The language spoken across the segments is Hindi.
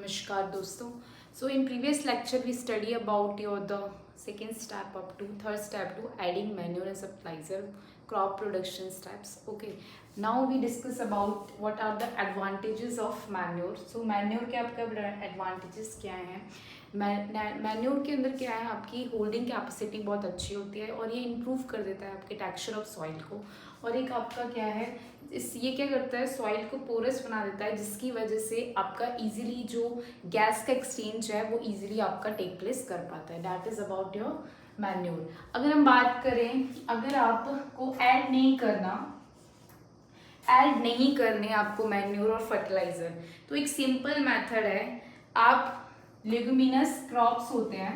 Namaskar दोस्तों. So in previous lecture we study about the second step up to third step to adding manure and fertilizer crop production steps. Okay. Now we discuss about what are the advantages of manure. So manure के आपका advantages क्या हैं? मैन्योर के अंदर क्या है, आपकी होल्डिंग कैपेसिटी बहुत अच्छी होती है और ये इम्प्रूव कर देता है आपके टेक्सचर ऑफ सॉइल को. और एक आपका क्या है, ये क्या करता है, सॉइल को पोरस बना देता है, जिसकी वजह से आपका इजीली जो गैस का एक्सचेंज है वो इजीली आपका टेक प्लेस कर पाता है. That is about your manure. अगर हम बात करें, अगर आपको ऐड नहीं करने आपको मैन्योर और फर्टिलाइजर, तो एक सिंपल मेथड है. आप लेगुमिनस क्रॉप्स होते हैं,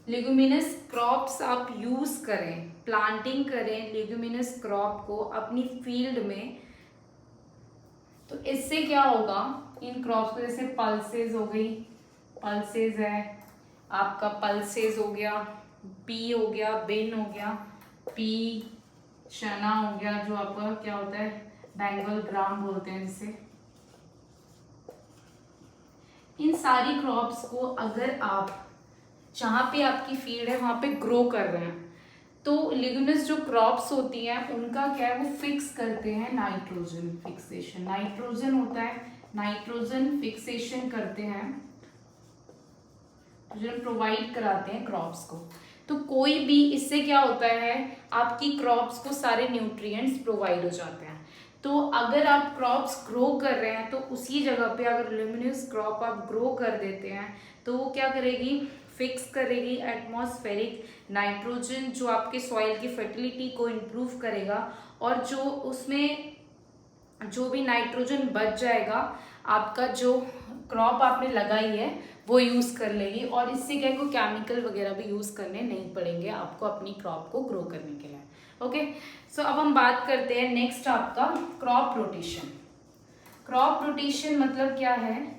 लेगुमिनस क्रॉप्स आप यूज करें, प्लांटिंग करें लेगुमिनस क्रॉप को अपनी फील्ड में. तो इससे क्या होगा, इन क्रॉप्स को जैसे पल्सेस हो गई, पल्सेस है आपका, पल्सेस हो गया, पी हो गया, बिन हो गया, पी चना हो गया, जो आपका क्या होता है बेंगल ग्राम बोलते हैं जिसे. इन सारी क्रॉप्स को अगर आप जहाँ पे आपकी फील्ड है वहाँ पे ग्रो कर रहे हैं, तो लिग्यूमिनस जो क्रॉप्स होती हैं उनका क्या है, वो फिक्स करते हैं नाइट्रोजन फिक्सेशन. नाइट्रोजन होता है, नाइट्रोजन फिक्सेशन करते हैं, जो प्रोवाइड कराते हैं क्रॉप्स को. तो कोई भी इससे क्या होता है, आपकी क्रॉप्स को सारे न्यूट्रिएंट्स प्रोवाइड हो जाते हैं. तो अगर आप क्रॉप्स ग्रो कर रहे हैं तो उसी जगह पे अगर ल्यूमिनस क्रॉप आप ग्रो कर देते हैं तो वो क्या करेगी, फिक्स करेगी एटमॉस्फेरिक नाइट्रोजन, जो आपके सॉइल की फर्टिलिटी को इम्प्रूव करेगा. और जो उसमें जो भी नाइट्रोजन बच जाएगा, आपका जो क्रॉप आपने लगाई है वो यूज़ कर लेगी. और इससे क्या को केमिकल वगैरह भी यूज़ करने नहीं पड़ेंगे आपको अपनी क्रॉप को ग्रो करने के लिए. ओके. सो अब हम बात करते हैं नेक्स्ट आपका क्रॉप रोटेशन. क्रॉप रोटेशन मतलब क्या है,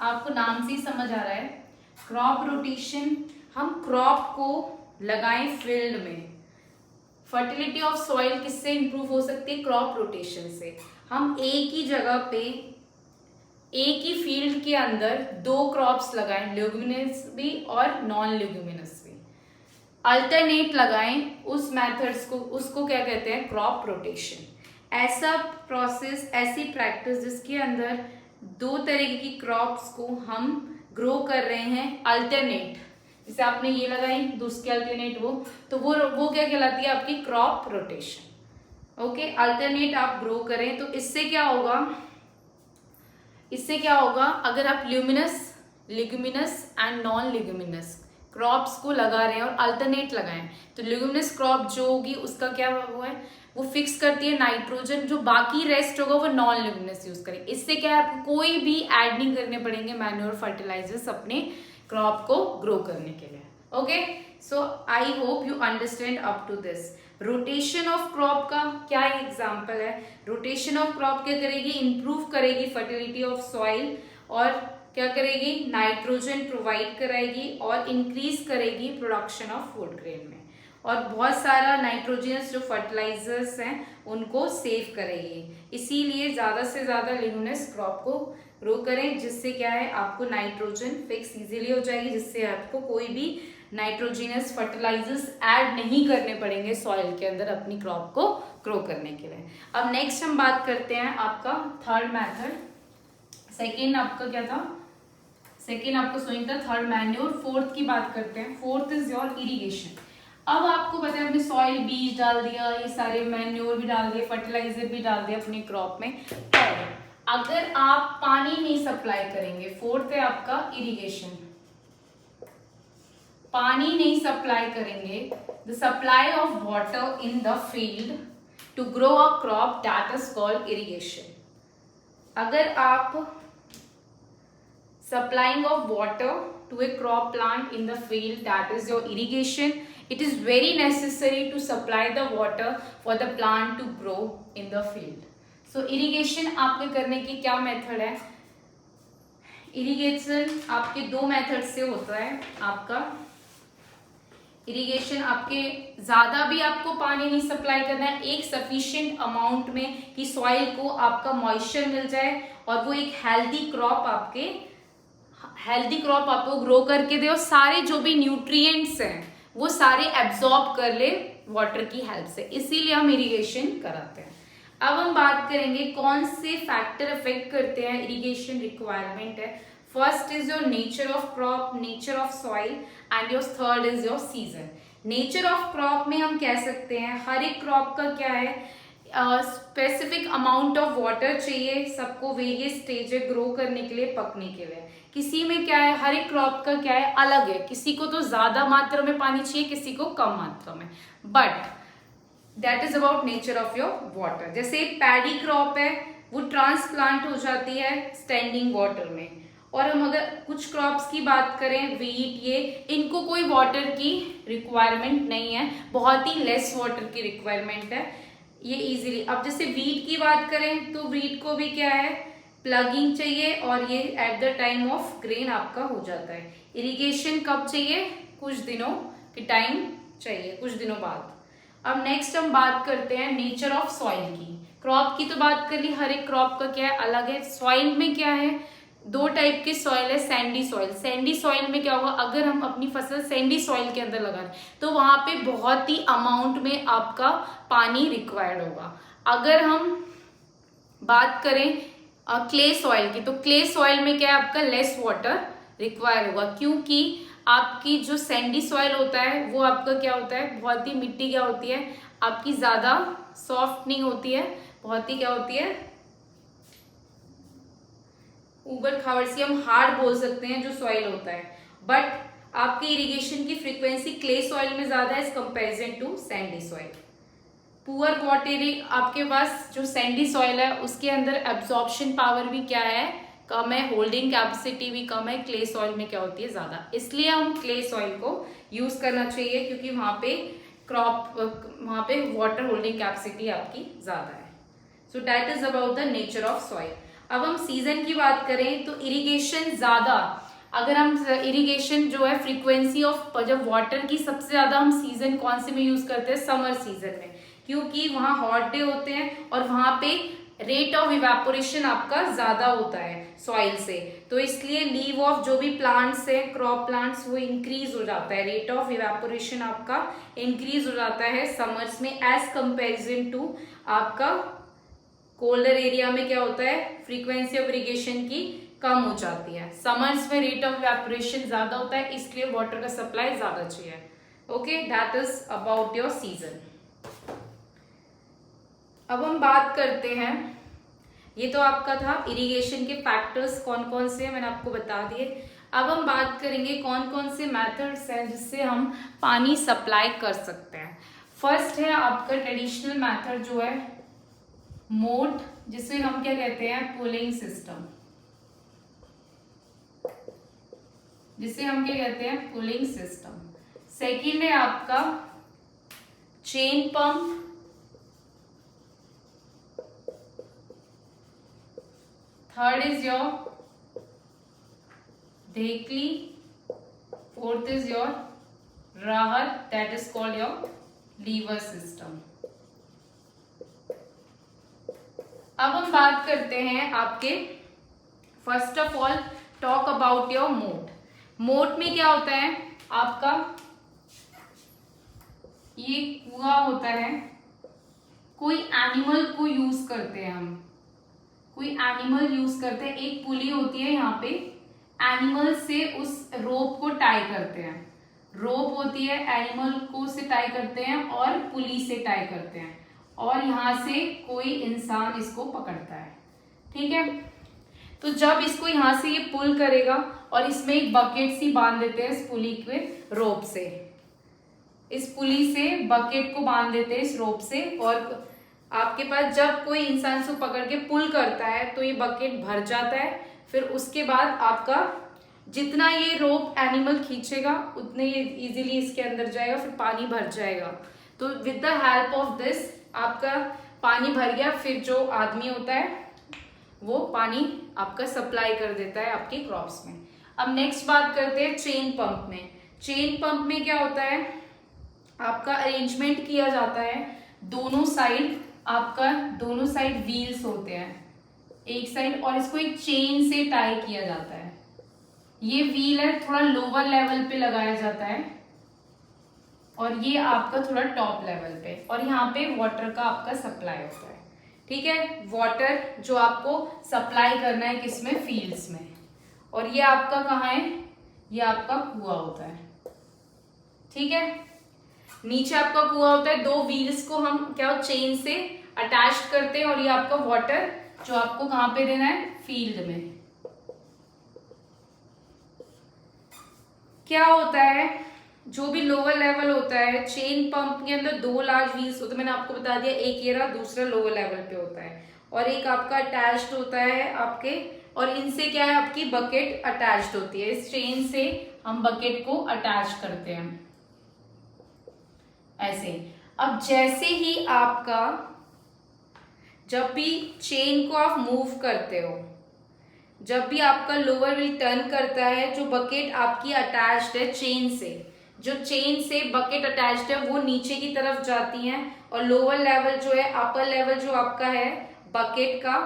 आपको नाम से ही समझ आ रहा है. क्रॉप रोटेशन, हम क्रॉप को लगाएं फील्ड में. फर्टिलिटी ऑफ सॉइल किससे इंप्रूव हो सकती है, क्रॉप रोटेशन से. हम एक ही जगह पे एक ही फील्ड के अंदर दो क्रॉप्स लगाएं, लेग्यूमिनस भी और नॉन लेग्यूमिनस भी, अल्टरनेट लगाएं उस मेथड्स को, उसको क्या कहते हैं, क्रॉप रोटेशन. ऐसा प्रोसेस, ऐसी प्रैक्टिस जिसके अंदर दो तरीके की क्रॉप्स को हम ग्रो कर रहे हैं अल्टरनेट, जैसे आपने ये लगाई दूसरी अल्टरनेट तो वो क्या कहलाती है, आपकी क्रॉप रोटेशन. ओके. अल्टरनेट आप ग्रो करें तो इससे क्या होगा, अगर आप luminous, leguminous and non leguminous crops को लगा रहे हैं और अल्टरनेट लगाएं, तो लिग्यूमिनस क्रॉप जो होगी उसका क्या वो है, वो फिक्स करती है नाइट्रोजन, जो बाकी रेस्ट होगा वो नॉन लिग्यूमिनस यूज करें. इससे क्या है, आपको कोई भी ऐड नहीं करने पड़ेंगे मैन्योर फर्टिलाइजर्स अपने क्रॉप को ग्रो करने के लिए. Okay. So I hope you understand up to this. Rotation of crop का क्या एग्जाम्पल है, रोटेशन ऑफ क्रॉप क्या करेगी, इंप्रूव करेगी फर्टिलिटी ऑफ सॉइल और क्या करेगी, नाइट्रोजन प्रोवाइड कराएगी और इंक्रीज करेगी प्रोडक्शन ऑफ फूड ग्रेन में, और बहुत सारा नाइट्रोजनस जो फर्टिलाइजर्स हैं उनको सेव करेगी. इसीलिए ज़्यादा से ज़्यादा लिग्यूमिनस क्रॉप को ग्रो करें, जिससे क्या है, आपको नाइट्रोजन फिक्स इजीली हो जाएगी, जिससे आपको कोई भी नाइट्रोजनस फर्टिलाइजर्स ऐड नहीं करने पड़ेंगे सॉइल के अंदर अपनी क्रॉप को ग्रो करने के लिए. अब नेक्स्ट हम बात करते हैं आपका थर्ड मेथड. सेकेंड आपका क्या था, सेकेंड आपका सोइंग था, थर्ड मैन्योर. फोर्थ की बात करते हैं. Fourth is your irrigation. अब आपको पता है, आपने सॉइल बीज डाल दिया, ये सारे मैन्योर भी डाल दिए, फर्टिलाइजर भी डाल दिया अपनी क्रॉप में, पर अगर आप पानी नहीं सप्लाई करेंगे, फोर्थ है आपका इरिगेशन, पानी नहीं सप्लाई करेंगे, the supply of water in the field to grow a crop, that is called irrigation. अगर आप supplying of water to a crop plant in the field, that is your irrigation. It is very necessary to supply the water for the plant to grow in the field. So irrigation आपके करने की क्या मेथड है, इरिगेशन आपके दो मेथड से होता है. आपका इरिगेशन आपके ज्यादा भी आपको पानी नहीं सप्लाई करना है, एक सफिशिएंट अमाउंट में कि सॉइल को आपका मॉइस्चर मिल जाए और वो एक हेल्दी क्रॉप आपको ग्रो करके दे और सारे जो भी न्यूट्रिएंट्स हैं वो सारे एब्जॉर्ब कर ले वाटर की हेल्प से, इसीलिए हम इरिगेशन कराते हैं। अब हम बात करेंगे कौन से फैक्टर अफेक्ट करते हैं इरिगेशन रिक्वायरमेंट है। First is your nature of crop, nature of soil and your third is your season. Nature of crop में हम कह सकते हैं हर एक क्रॉप का क्या है, स्पेसिफिक अमाउंट ऑफ वाटर चाहिए सबको वेरियस स्टेज है ग्रो करने के लिए, पकने के लिए। किसी में क्या है, हर एक क्रॉप का क्या है अलग है, किसी को तो ज्यादा मात्रा में पानी चाहिए, किसी को कम मात्रा में, but that is about nature of your water. जैसे पैडी क्रॉप है वो ट्रांसप्लांट हो जाती है स्टैंडिंग वाटर में, और हम अगर कुछ क्रॉप्स की बात करें वीट, ये इनको कोई वाटर की रिक्वायरमेंट नहीं है, बहुत ही लेस वाटर की रिक्वायरमेंट है ये इजीली। अब जैसे वीट की बात करें तो वीट को भी क्या है प्लगिंग चाहिए और ये at the time of grain आपका हो जाता है। इरिगेशन कब चाहिए, कुछ दिनों के टाइम चाहिए, कुछ दिनों बाद। अब नेक्स्ट हम बात करते हैं नेचर ऑफ सॉइल की। क्रॉप की तो बात कर ली, हर एक क्रॉप का क्या है अलग है। सॉइल में क्या है, दो टाइप के सॉइल है, सैंडी सॉइल। सैंडी सॉइल में क्या होगा, अगर हम अपनी फसल सैंडी सॉइल के अंदर लगा रहे तो वहां पे बहुत ही अमाउंट में आपका पानी रिक्वायर्ड होगा। अगर हम बात करें क्ले सॉइल की, तो क्ले सॉइल में क्या है आपका लेस वाटर रिक्वायर होगा, क्योंकि आपकी जो सैंडी सॉइल होता है वो आपका क्या होता है, बहुत ही मिट्टी क्या होती है आपकी ज्यादा सॉफ्ट नहीं होती है, बहुत ही क्या होती है ऊबड़ खाबड़ सी, हम हार्ड बोल सकते हैं जो सॉइल होता है। बट आपकी इरिगेशन की फ्रीक्वेंसी क्ले सॉइल में ज्यादा है as comparison to sandy soil. Poor watery आपके पास जो सैंडी सॉइल है उसके अंदर एब्जॉर्प्शन पावर भी क्या है कम है, होल्डिंग कैपेसिटी भी कम है। क्ले सॉइल में क्या होती है ज्यादा, इसलिए हम क्ले सॉइल को यूज करना चाहिए क्योंकि वहां पे वाटर होल्डिंग कैपेसिटी आपकी ज्यादा है। So that is about the nature of soil. अब हम सीजन की बात करें तो इरिगेशन ज्यादा, अगर हम इरिगेशन जो है फ्रीक्वेंसी ऑफ जब वाटर की सबसे ज्यादा हम सीजन कौन से में यूज करते हैं, समर सीजन में, क्योंकि वहां हॉट डे होते हैं और वहां पे रेट ऑफ इवेपोरेशन आपका ज्यादा होता है सॉइल से, तो इसलिए लीव ऑफ जो भी प्लांट्स है क्रॉप प्लांट्स वो इंक्रीज हो जाता है, रेट ऑफ इवेपोरेशन आपका इंक्रीज हो जाता है समर्स में एज कंपेरिजन टू आपका कोल्डर एरिया में क्या होता है फ्रीक्वेंसी ऑफ इरिगेशन की कम हो जाती है। समर्स में रेट ऑफ इवेपोरेशन ज्यादा होता है इसलिए वाटर का सप्लाई ज्यादा चाहिए। Okay, that is about your season. अब हम बात करते हैं, ये तो आपका था इरिगेशन के फैक्टर्स कौन कौन से हैं मैंने आपको बता दिए। अब हम बात करेंगे कौन कौन से मेथड्स हैं जिससे हम पानी सप्लाई कर सकते हैं। फर्स्ट है आपका ट्रेडिशनल मेथड जो है मोट, जिसे हम क्या कहते हैं पुलिंग सिस्टम, जिसे हम क्या कहते हैं पुलिंग सिस्टम। सेकेंड है आपका chain pump, third is your dhekli, fourth is your rahat, that is called your lever system. अब हम बात करते हैं आपके first of all talk about your mot. मोट में क्या होता है आपका, ये कुआं होता है, कोई एनिमल को यूज करते हैं हम, कोई एनिमल यूज करते हैं, एक पुली होती है यहाँ पे, एनिमल से उस रोप को टाई करते हैं, रोप होती है एनिमल को से टाई करते हैं और पुली से टाई करते हैं और यहाँ से कोई इंसान इसको पकड़ता है, ठीक है। तो जब इसको यहाँ से ये पुल करेगा और इसमें एक बकेट सी बांध देते हैं इस पुली के रोप से, इस पुली से बकेट को बांध देते हैं इस रोप से, और आपके पास जब कोई इंसान इसको पकड़ के पुल करता है तो ये बकेट भर जाता है। फिर उसके बाद आपका जितना ये रोप एनिमल खींचेगा उतने ये इजीली इसके अंदर जाएगा, फिर पानी भर जाएगा। तो with the help of this आपका पानी भर गया, फिर जो आदमी होता है वो पानी आपका सप्लाई कर देता है आपके क्रॉप्स में। अब नेक्स्ट बात करते हैं चेन पंप में। चेन पंप में क्या होता है, आपका अरेंजमेंट किया जाता है, दोनों साइड आपका दोनों साइड व्हील्स होते हैं एक साइड, और इसको एक चेन से टाई किया जाता है। ये व्हील है थोड़ा लोअर लेवल पे लगाया जाता है और ये आपका थोड़ा टॉप लेवल पे, और यहाँ पे वाटर का आपका सप्लाई होता है। ठीक है, वाटर जो आपको सप्लाई करना है किसमें, फील्ड्स में। और ये आपका कहाँ है, ये आपका कुआं होता है। ठीक है, नीचे आपका कुआं होता है, दो व्हील्स को हम क्या चेन से अटैच करते हैं, और ये आपका वाटर जो आपको कहाँ पे देना है, फील्ड में। क्या होता है, जो भी लोअर लेवल होता है, चेन पंप के अंदर दो लार्ज व्हील्स होते हैं, मैंने आपको बता दिया, एक ये रहा, दूसरा लोअर लेवल पे होता है, और एक आपका अटैच्ड होता है आपके, और इनसे क्या है, आपकी बकेट अटैच्ड होती है। इस चेन से हम बकेट को अटैच करते हैं ऐसे। अब जैसे ही आपका, जब भी चेन को आप मूव करते हो, जब भी आपका लोअर व्हील टर्न करता है, जो बकेट आपकी अटैच्ड है चेन से, जो चेन से बकेट अटैच्ड है वो नीचे की तरफ जाती हैं, और लोअर लेवल जो है, अपर लेवल जो आपका है बकेट का,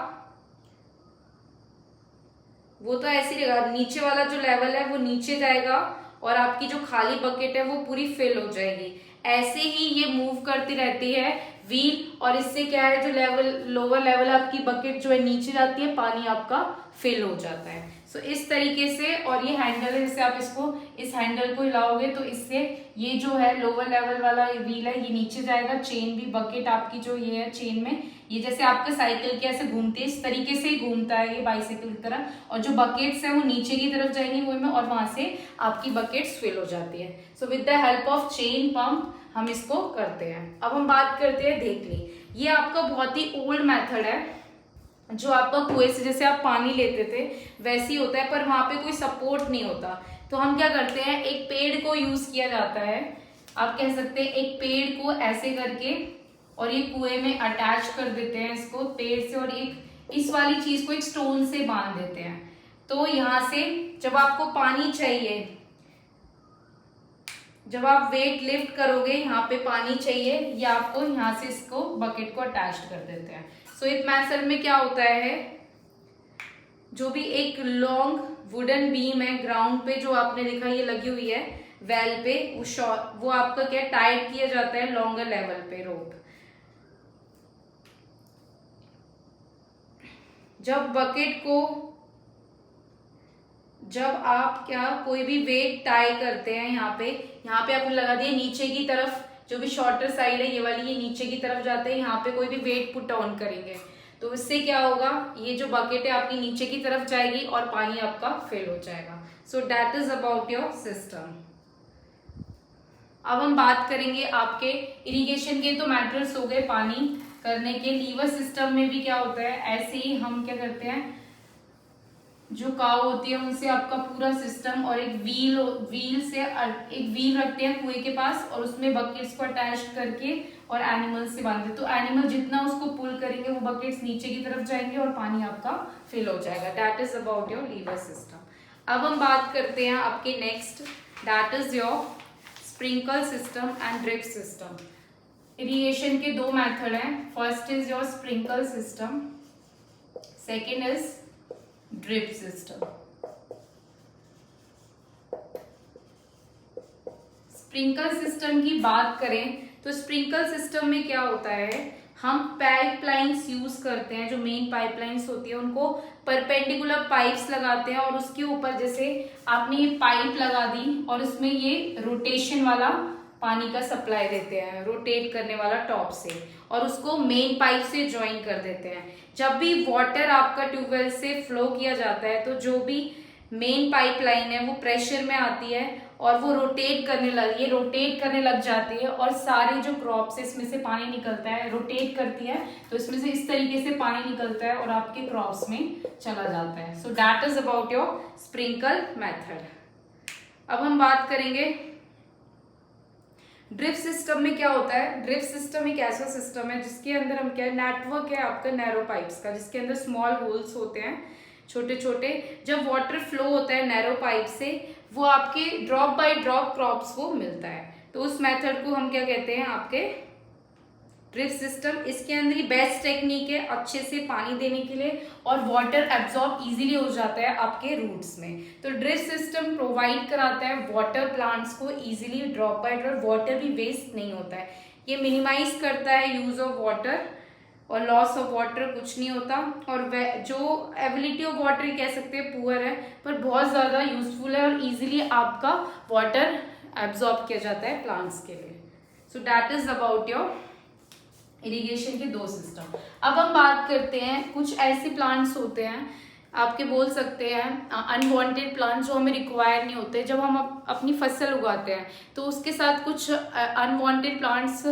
वो तो ऐसे ही रहेगा, नीचे वाला जो लेवल है वो नीचे जाएगा, और आपकी जो खाली बकेट है वो पूरी फिल हो जाएगी। ऐसे ही ये मूव करती रहती है व्हील, और इससे क्या है, जो लेवल लोअर लेवल आपकी बकेट जो है नीचे जाती है, पानी आपका फिल हो जाता है। सो इस तरीके से, और ये हैंडल है, जैसे आप इसको, इस हैंडल को हिलाओगे तो इससे ये जो है लोअर लेवल वाला ये व्हील है, ये नीचे जाएगा, चेन भी, बकेट आपकी जो ये है चेन में, ये जैसे आपका साइकिल के ऐसे घूमती है, इस तरीके से ही घूमता है ये बाइसाइकिल की तरह, और जो बकेट्स है वो नीचे की तरफ जाएंगी कुएं में, और वहां से आपकी बकेट्स फिल हो जाती है। So with the help of chain pump हम इसको करते हैं। अब हम बात करते हैं धेकली। ये आपका बहुत ही ओल्ड मेथड है, जो आपका कुएं से जैसे आप पानी लेते थे वैसे ही होता है, पर वहां पे कोई सपोर्ट नहीं होता। तो हम क्या करते हैं, एक पेड़ को यूज किया जाता है, आप कह सकते हैं एक पेड़ को ऐसे करके, और ये कुएं में अटैच कर देते हैं इसको पेड़ से, और एक इस वाली चीज को एक स्टोन से बांध देते हैं। तो यहाँ से जब आपको पानी चाहिए, जब आप वेट लिफ्ट करोगे, यहाँ पे पानी चाहिए, या आपको यहाँ से इसको बकेट को अटैच कर देते हैं। सो इस मेथड में क्या होता है, जो भी एक लॉन्ग वुडन बीम है ग्राउंड पे, जो आपने देखा ये लगी हुई है वेल पे, वो आपका क्या टाइट किया जाता है लॉन्गर लेवल पे रोप। जब बकेट को, जब आप क्या कोई भी वेट टाई करते हैं, यहाँ पे आपने लगा दिया नीचे की तरफ, जो भी शॉर्टर साइड है ये वाली, ये नीचे की तरफ जाते हैं, यहाँ पे कोई भी वेट पुट ऑन करेंगे तो इससे क्या होगा, ये जो बकेट है आपकी नीचे की तरफ जाएगी और पानी आपका फिल हो जाएगा। So that is about your system. अब हम बात करेंगे आपके इरिगेशन के, तो मैटर्स हो गए पानी करने के। लीवर सिस्टम में भी क्या होता है, ऐसे ही हम क्या करते हैं, जो काव होती है उनसे आपका पूरा सिस्टम, और एक व्हील से एक व्हील रखते हैं कुएं के पास, और उसमें बकेट्स को अटैच करके और एनिमल से बांधते हैं। तो एनिमल जितना उसको पुल करेंगे वो बकेट्स नीचे की तरफ जाएंगे और पानी आपका फिल हो जाएगा। That is about your lever system. अब हम बात करते हैं आपके next, that is your sprinkle system and drip system. Irrigation के दो मेथड हैं, first is your sprinkle system, second is drip system. Sprinkle system की बात करें तो स्प्रिंकल सिस्टम में क्या होता है, हम पाइपलाइंस यूज करते हैं, जो मेन पाइपलाइंस होती है उनको परपेंडिकुलर पाइप्स लगाते हैं, और उसके ऊपर जैसे आपने ये पाइप लगा दी और उसमें ये रोटेशन वाला पानी का सप्लाई देते हैं, रोटेट करने वाला टॉप से, और उसको मेन पाइप से ज्वाइन कर देते हैं। जब भी वाटर आपका ट्यूबवेल से फ्लो किया जाता है तो जो भी मेन पाइपलाइन है वो प्रेशर में आती है और वो रोटेट करने लग जाती है, और सारे जो क्रॉप से इसमें से पानी निकलता है, रोटेट करती है तो इसमें से इस तरीके से पानी निकलता है और आपके क्रॉप्स में चला जाता है। So that is about your sprinkle method. अब हम बात करेंगे ड्रिप सिस्टम में क्या होता है। ड्रिप सिस्टम एक ऐसा सिस्टम है जिसके अंदर हम क्या, नेटवर्क है आपका नैरो पाइप्स का, जिसके अंदर स्मॉल होल्स होते हैं छोटे छोटे। जब वाटर फ्लो होता है नैरो पाइप से वो आपके ड्रॉप बाय ड्रॉप क्रॉप्स को मिलता है। तो उस मेथड को हम क्या कहते हैं, आपके ड्रिप सिस्टम। इसके अंदर ही बेस्ट टेक्निक है अच्छे से पानी देने के लिए और वाटर एब्जॉर्ब इजीली हो जाता है आपके रूट्स में। तो ड्रिप सिस्टम प्रोवाइड कराता है वाटर प्लांट्स को easily, drop by drop, water भी वेस्ट नहीं होता है। ये मिनिमाइज करता है यूज ऑफ वाटर और लॉस ऑफ वाटर कुछ नहीं होता। और जो एबिलिटी ऑफ वाटर कह सकते हैं पुअर है, पर बहुत ज़्यादा यूजफुल है और इजीली आपका वाटर एब्जॉर्ब किया जाता है प्लांट्स के लिए। So that is about your irrigation के दो सिस्टम। अब हम बात करते हैं कुछ ऐसे प्लांट्स होते हैं, आपके बोल सकते हैं अनवांटेड प्लांट, जो हमें रिक्वायर नहीं होते। जब हम अपनी फसल उगाते हैं तो उसके साथ कुछ अनवांटेड प्लांट्स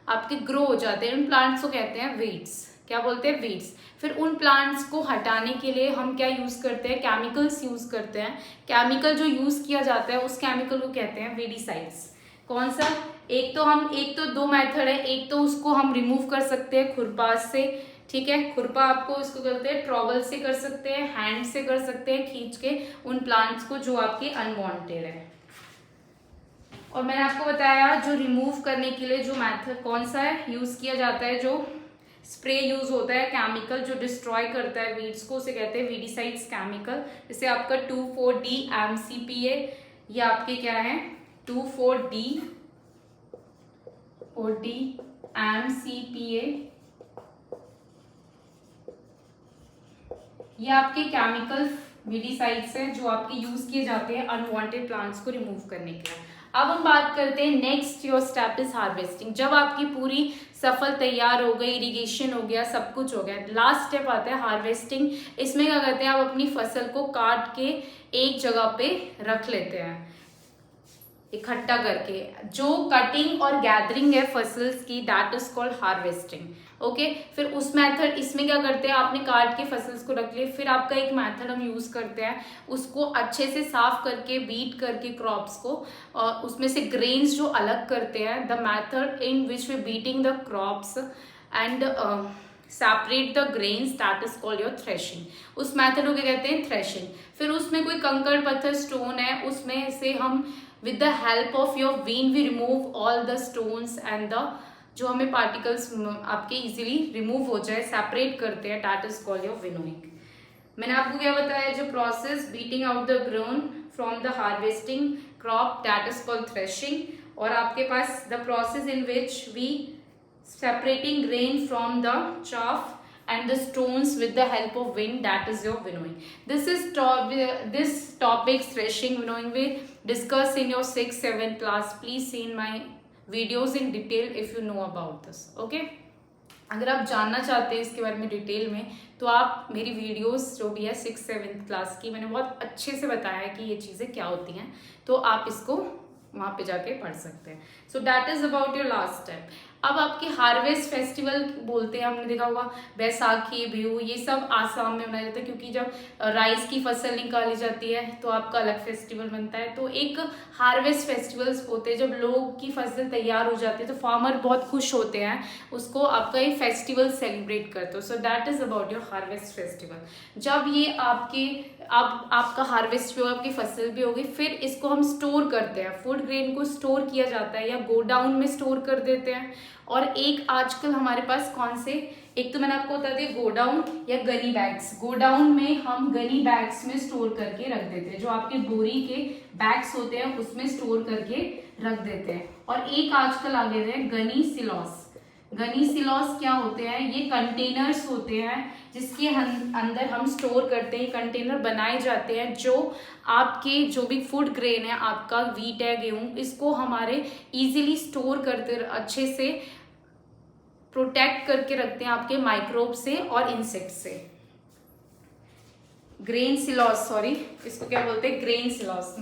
आपके ग्रो हो जाते हैं। उन प्लांट्स को कहते हैं वीड्स। क्या बोलते हैं? वीड्स। फिर उन प्लांट्स को हटाने के लिए हम क्या यूज करते हैं? केमिकल्स यूज करते हैं। केमिकल जो यूज किया जाता है उस केमिकल को कहते हैं वीडिसाइड्स। कौन सा? एक तो दो मेथड है। एक तो उसको हम रिमूव कर सकते हैं खुरपा से, ठीक है, खुरपा आपको इसको कहते हैं, ट्रॉवल से कर सकते हैं, हैंड से कर सकते हैं खींच के उन प्लांट्स को जो आपके अनवांटेड है। और मैंने आपको बताया जो रिमूव करने के लिए जो मेथड कौन सा है यूज किया जाता है, जो स्प्रे यूज होता है केमिकल जो डिस्ट्रॉय करता है वीड्स को, उसे कहते हैं वीडिसाइड्स केमिकल। जैसे आपका 2,4-D MCPA, ये आपके क्या है 2,4-D और D MCPA, ये आपके केमिकल वीडिसाइड्स हैं जो आपके यूज किए जाते हैं अनवांटेड प्लांट्स को रिमूव करने के लिए। अब हम बात करते हैं next, your step is harvesting. जब आपकी पूरी फसल तैयार हो गई, इरिगेशन हो गया, सब कुछ हो गया, लास्ट स्टेप आता है हार्वेस्टिंग। इसमें क्या करते हैं, आप अपनी फसल को काट के एक जगह पे रख लेते हैं इकट्ठा करके। जो कटिंग और गैदरिंग है फसल्स की, that is called harvesting. Okay, फिर उस मेथड, इसमें क्या करते हैं, आपने काट के फसल्स को रख लिए, फिर आपका एक मेथड हम यूज करते हैं, उसको अच्छे से साफ करके बीट करके क्रॉप्स को, और उसमें से ग्रेन्स जो अलग करते हैं, the method in which we beating the crops and separate the grains, that is called your threshing. उस मेथड को क्या कहते हैं? थ्रेशिंग। फिर उसमें कोई कंकड़ पत्थर स्टोन है, उसमें से हम with the help of your vein we remove all the stones and the जो हमें पार्टिकल्स आपके इजीली रिमूव हो जाए, सेपरेट करते हैं, that is called your winnowing. मैंने आपको क्या बताया, जो process beating out the grain from the harvesting crop, that is called threshing. और आपके पास the process in which we separating grain from the chaff and the stones with the help of wind, that is your winnowing. This topic threshing, winnowing we discuss in your 6th-7th class. Please see in my videos in detail if you know about this. Okay, अगर आप जानना चाहते हैं इसके बारे में डिटेल में, तो आप मेरी वीडियोस जो भी है 6th-7th क्लास की, मैंने बहुत अच्छे से बताया है कि ये चीज़ें क्या होती हैं, तो आप इसको वहाँ पे जाके पढ़ सकते हैं। So that is about your last step. अब आपके हार्वेस्ट फेस्टिवल बोलते हैं, हमने देखा होगा बैसाखी, बिहू, ये सब आसाम में मनाया जाता है, क्योंकि जब राइस की फसल निकाली जाती है तो आपका अलग फेस्टिवल बनता है। तो एक हार्वेस्ट फेस्टिवल्स होते हैं, जब लोग की फसल तैयार हो जाती है तो फार्मर बहुत खुश होते हैं, उसको आपका ये फेस्टिवल सेलिब्रेट करते हो। So that is about your harvest festival. जब ये आपका हार्वेस्ट भी हो, आपकी फसल भी होगी, फिर इसको हम स्टोर करते हैं, फूड ग्रेन को स्टोर किया जाता है या गोडाउन में स्टोर कर देते हैं। और एक आजकल हमारे पास कौन से, एक तो मैंने आपको बता दिया गोडाउन या गनी बैग्स। गोडाउन में हम गनी बैग्स में स्टोर करके रख देते हैं, जो आपके बोरी के बैग्स होते हैं उसमें स्टोर करके रख देते हैं। और एक आजकल आ गए हैं गनी सिलॉस। गनी सिलॉस क्या होते हैं? ये कंटेनर्स होते हैं जिसके अंदर हम स्टोर करते हैं, कंटेनर बनाए जाते हैं, जो आपके जो भी फूड ग्रेन है, आपका वीट है, गेहूं, इसको हमारे इजीली स्टोर करते, अच्छे से प्रोटेक्ट करके रखते हैं आपके माइक्रोब से और इंसेक्ट से। ग्रेन सिलॉस, सॉरी इसको क्या बोलते हैं? ग्रेन सिलॉस।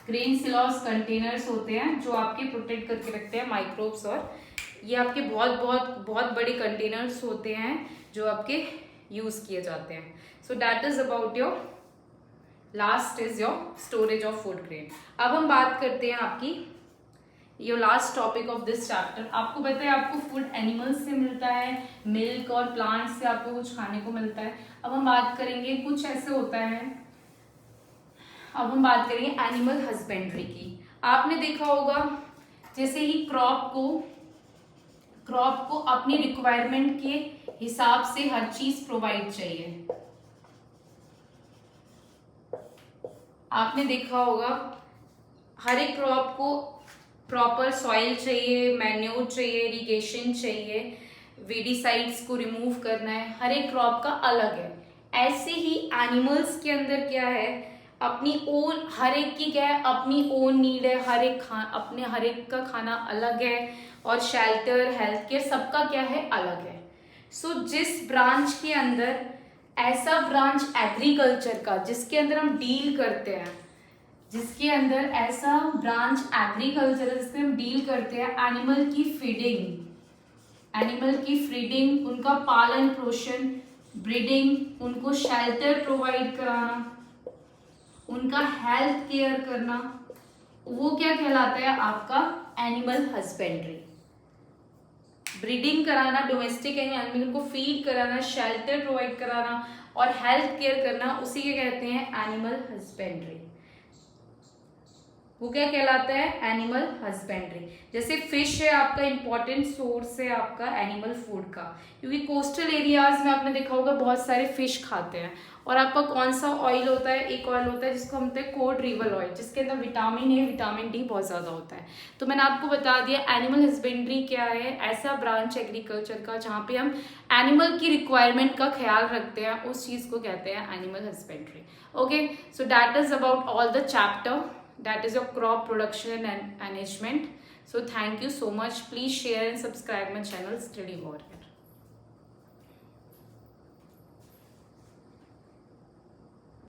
ग्रेन सिलॉस कंटेनर्स होते हैं जो आपके प्रोटेक्ट करके रखते हैं माइक्रोब्स, और ये आपके बहुत बड़े कंटेनर्स होते हैं जो आपके यूज किए जाते हैं। So that is about your last is your storage of food grain. अब हम बात करते हैं आपकी your last topic of this chapter. आपको पता है आपको फूड एनिमल्स से मिलता है, मिल्क और प्लांट्स से आपको कुछ खाने को मिलता है। अब हम बात करेंगे, कुछ ऐसे होता है अब हम बात करेंगे एनिमल हस्बेंड्री की। आपने देखा होगा जैसे ही क्रॉप को अपनी रिक्वायरमेंट के हिसाब से हर चीज प्रोवाइड चाहिए। आपने देखा होगा हर एक क्रॉप को प्रॉपर सॉइल चाहिए, मैन्योर चाहिए, इरिगेशन चाहिए, वीडीसाइड्स को रिमूव करना है, हर एक क्रॉप का अलग है। ऐसे ही एनिमल्स के अंदर क्या है, अपनी ओन, हर एक की क्या है, अपनी ओन नीड है, हर एक का खाना अलग है, और शेल्टर, हेल्थ केयर सबका क्या है, अलग है। सो जिस ब्रांच के अंदर, ऐसा ब्रांच एग्रीकल्चर का जिसके अंदर हम डील करते हैं, जिसके अंदर ऐसा ब्रांच एग्रीकल्चर है जिसमें हम डील करते हैं एनिमल की फीडिंग, उनका पालन पोषण, ब्रीडिंग, उनको शेल्टर प्रोवाइड कराना, उनका हेल्थ केयर करना, वो क्या कहलाता है आपका एनिमल हस्बेंड्री। ब्रीडिंग कराना, डोमेस्टिक एनिमल को फीड कराना, शेल्टर प्रोवाइड कराना और हेल्थ केयर करना, उसी के कहते हैं एनिमल हस्बेंड्री। वो क्या कहलाता है, एनिमल हस्बेंड्री। जैसे फिश है आपका इंपॉर्टेंट सोर्स है आपका एनिमल फूड का, क्योंकि कोस्टल एरियाज में आपने देखा होगा बहुत सारे फिश खाते हैं। और आपका कौन सा ऑयल होता है, एक ऑयल होता है जिसको हम कहते हैं कोड रिवर ऑयल, जिसके अंदर विटामिन ए, विटामिन डी बहुत ज़्यादा होता है। तो मैंने आपको बता दिया एनिमल हस्बेंड्री क्या है, ऐसा ब्रांच एग्रीकल्चर का जहाँ पे हम एनिमल की रिक्वायरमेंट का ख्याल रखते हैं, उस चीज़ को कहते हैं animal husbandry. Okay, so that is about all the chapter, that is your crop production and management. So thank you so much. Please share and subscribe my channel Study Warrior.